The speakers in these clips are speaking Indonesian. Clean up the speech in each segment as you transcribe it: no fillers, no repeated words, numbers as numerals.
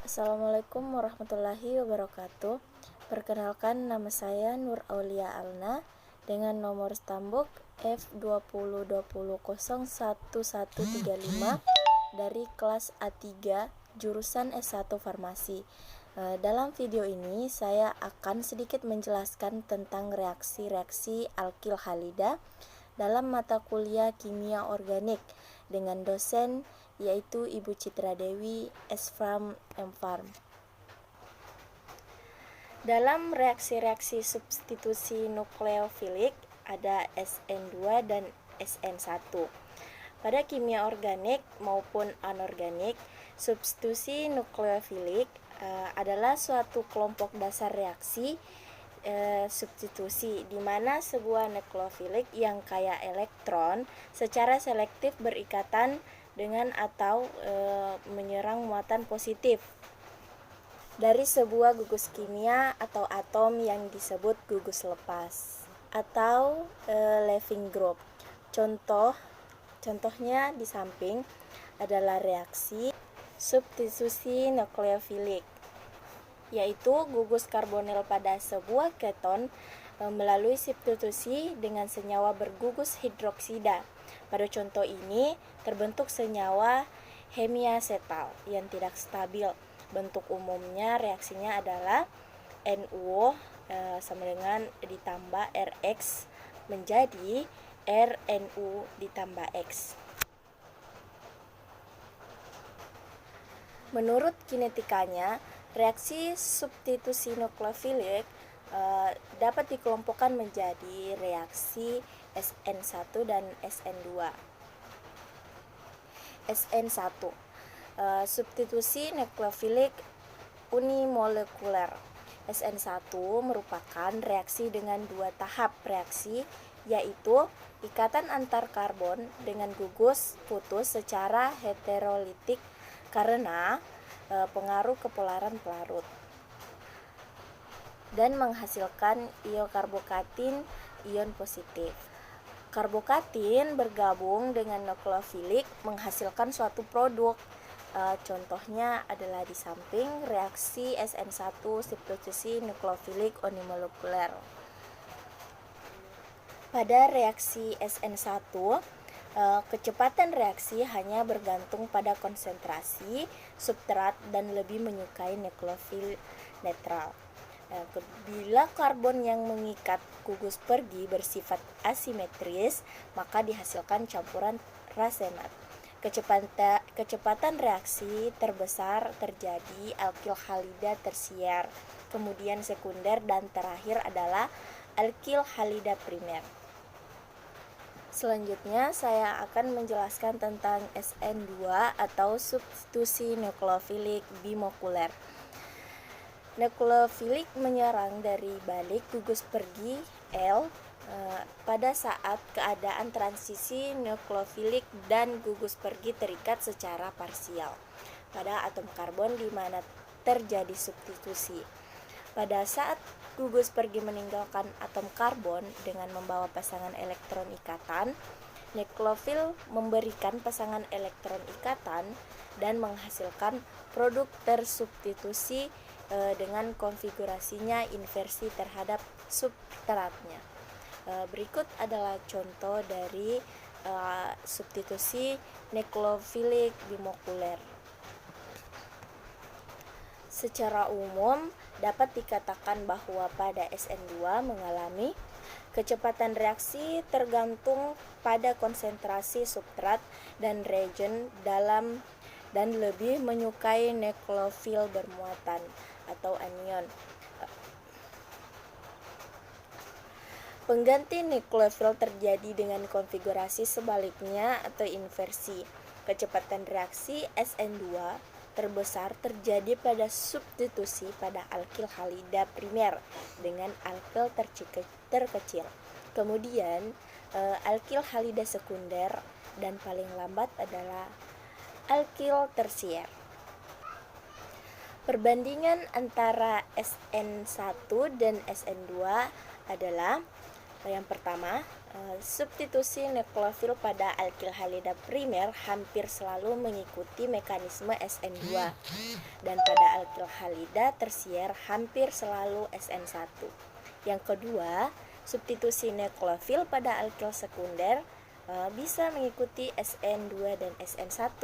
Assalamualaikum warahmatullahi wabarakatuh. Perkenalkan, nama saya Nur Aulia Alna dengan nomor stambuk F2020011135 dari kelas A3 jurusan S1 Farmasi. Dalam video ini saya akan sedikit menjelaskan tentang reaksi-reaksi alkil halida dalam mata kuliah kimia organik dengan dosen yaitu Ibu Citra Dewi, S.Farm, M.Farm. Dalam reaksi-reaksi substitusi nukleofilik ada SN2 dan SN1. Pada kimia organik maupun anorganik, substitusi nukleofilik adalah suatu kelompok dasar reaksi substitusi di mana sebuah nukleofilik yang kaya elektron secara selektif berikatan dengan atau menyerang muatan positif dari sebuah gugus kimia atau atom yang disebut gugus lepas atau leaving group. Contohnya di samping adalah reaksi substitusi nukleofilik, yaitu gugus karbonil pada sebuah keton melalui substitusi dengan senyawa bergugus hidroksida. Pada contoh ini terbentuk senyawa hemiasetal yang tidak stabil. Bentuk umumnya reaksinya adalah NuO sama dengan ditambah Rx menjadi Rnu ditambah X. Menurut kinetikanya, reaksi substitusi nukleofilik dapat dikelompokkan menjadi reaksi SN1 dan SN2. SN1 substitusi nukleofilik unimolekuler. SN1 merupakan reaksi dengan dua tahap reaksi, yaitu ikatan antar karbon dengan gugus putus secara heterolitik karena pengaruh kepolaran pelarut dan menghasilkan ion karbokatin ion positif. Karbokatin bergabung dengan nukleofilik menghasilkan suatu produk. Contohnya adalah di samping reaksi SN1 substitusi nukleofilik unimolekuler. Pada reaksi SN1, kecepatan reaksi hanya bergantung pada konsentrasi substrat dan lebih menyukai nukleofil netral. Bila karbon yang mengikat gugus pergi bersifat asimetris, maka dihasilkan campuran rasenat. Kecepatan reaksi terbesar terjadi alkil halida tersier, kemudian sekunder, dan terakhir adalah alkil halida primer. Selanjutnya saya akan menjelaskan tentang SN2 atau substitusi nukleofilik bimokuler. Nukleofilik menyerang dari balik gugus pergi L pada saat keadaan transisi nukleofilik dan gugus pergi terikat secara parsial pada atom karbon di mana terjadi substitusi. Pada saat gugus pergi meninggalkan atom karbon dengan membawa pasangan elektron ikatan, nukleofil memberikan pasangan elektron ikatan dan menghasilkan produk tersubstitusi dengan konfigurasinya inversi terhadap substratnya. Berikut adalah contoh dari substitusi nukleofilik bimokuler. Secara umum dapat dikatakan bahwa pada SN2 mengalami kecepatan reaksi tergantung pada konsentrasi substrat dan reagen dalam dan lebih menyukai nukleofil bermuatan atau anion. Pengganti nukleofil terjadi dengan konfigurasi sebaliknya atau inversi. Kecepatan reaksi SN2 terbesar terjadi pada substitusi pada alkil halida primer dengan alkil terkecil. Kemudian alkil halida sekunder dan paling lambat adalah alkil tersier. Perbandingan antara SN1 dan SN2 adalah yang pertama, substitusi nukleofil pada alkil halida primer hampir selalu mengikuti mekanisme SN2 dan pada alkil halida tersier hampir selalu SN1. Yang kedua, substitusi nuklofil pada alkil sekunder bisa mengikuti SN2 dan SN1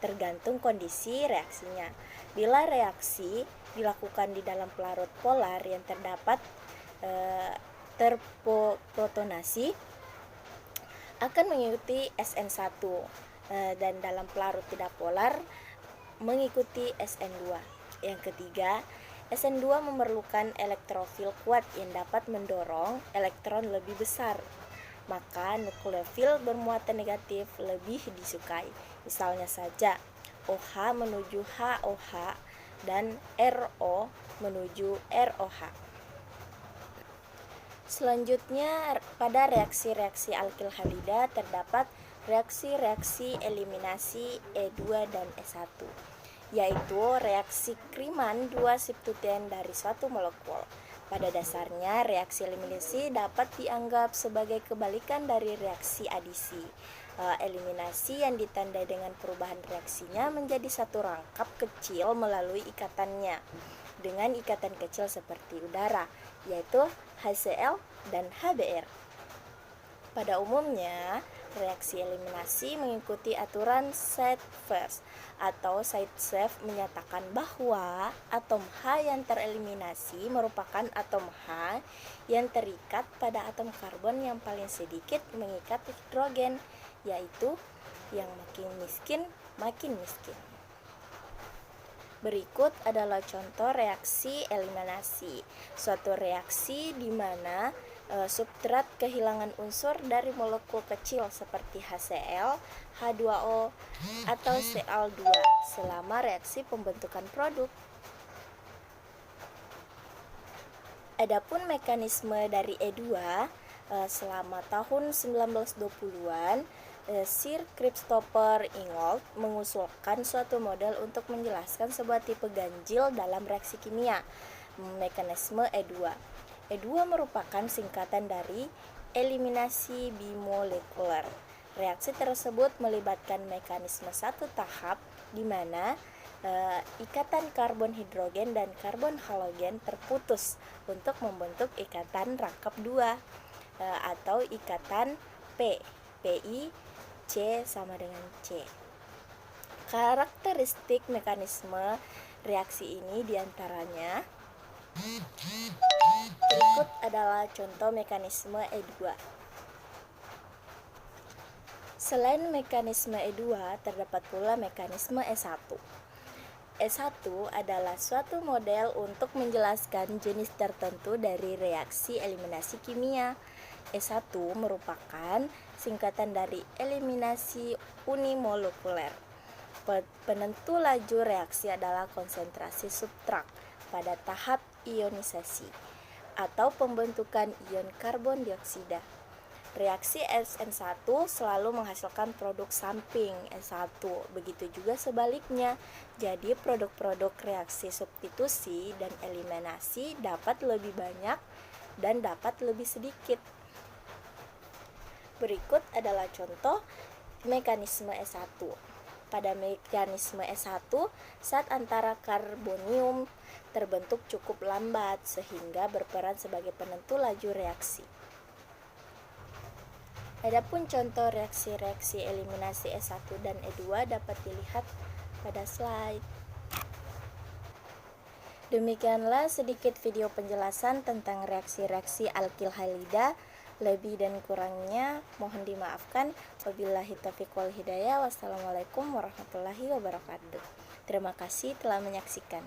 tergantung kondisi reaksinya. Bila reaksi dilakukan di dalam pelarut polar yang terdapat terprotonasi akan mengikuti SN1 dan dalam pelarut tidak polar mengikuti SN2. Yang ketiga, SN2 memerlukan elektrofil kuat yang dapat mendorong elektron lebih besar. Maka nukleofil bermuatan negatif lebih disukai. Misalnya saja OH menuju HOH dan RO menuju ROH. Selanjutnya pada reaksi-reaksi alkil halida terdapat reaksi-reaksi eliminasi E2 dan E1, yaitu reaksi kriman dua substituen dari suatu molekul. Pada dasarnya, reaksi eliminasi dapat dianggap sebagai kebalikan dari reaksi adisi. Eliminasi yang ditandai dengan perubahan reaksinya menjadi satu rangkap kecil melalui ikatannya dengan ikatan kecil seperti udara, yaitu HCl dan HBr. Pada umumnya, reaksi eliminasi mengikuti aturan side first atau side safe menyatakan bahwa atom H yang tereliminasi merupakan atom H yang terikat pada atom karbon yang paling sedikit mengikat hidrogen, yaitu yang makin miskin makin miskin. Berikut adalah contoh reaksi eliminasi. Suatu reaksi di mana substrat kehilangan unsur dari molekul kecil seperti HCl, H2O, atau Cl2 selama reaksi pembentukan produk. Adapun mekanisme dari E2 selama tahun 1920-an, Sir Christopher Ingold mengusulkan suatu model untuk menjelaskan sebuah tipe ganjil dalam reaksi kimia, mekanisme E2. E2 merupakan singkatan dari eliminasi bimolekuler. Reaksi tersebut melibatkan mekanisme satu tahap di mana ikatan karbon hidrogen dan karbon halogen terputus untuk membentuk ikatan rangkap 2 atau ikatan PI C sama dengan C. Karakteristik mekanisme reaksi ini diantaranya berikut adalah contoh mekanisme E2. Selain mekanisme E2, terdapat pula mekanisme E1. E1 adalah suatu model untuk menjelaskan jenis tertentu dari reaksi eliminasi kimia. E1 merupakan singkatan dari eliminasi unimolekuler. Penentu laju reaksi adalah konsentrasi substrat pada tahap ionisasi atau pembentukan ion karbon dioksida. Reaksi SN1 selalu menghasilkan produk samping S1, begitu juga sebaliknya. Jadi produk-produk reaksi substitusi dan eliminasi dapat lebih banyak dan dapat lebih sedikit. Berikut adalah contoh mekanisme S1. Pada mekanisme S1, zat antara karbonium terbentuk cukup lambat sehingga berperan sebagai penentu laju reaksi. Adapun contoh reaksi-reaksi eliminasi S1 dan E2 dapat dilihat pada slide. Demikianlah sedikit video penjelasan tentang reaksi-reaksi alkil halida. Lebih dan kurangnya mohon dimaafkan. Wabillahi taufiq wal hidayah. Wassalamualaikum warahmatullahi wabarakatuh. Terima kasih telah menyaksikan.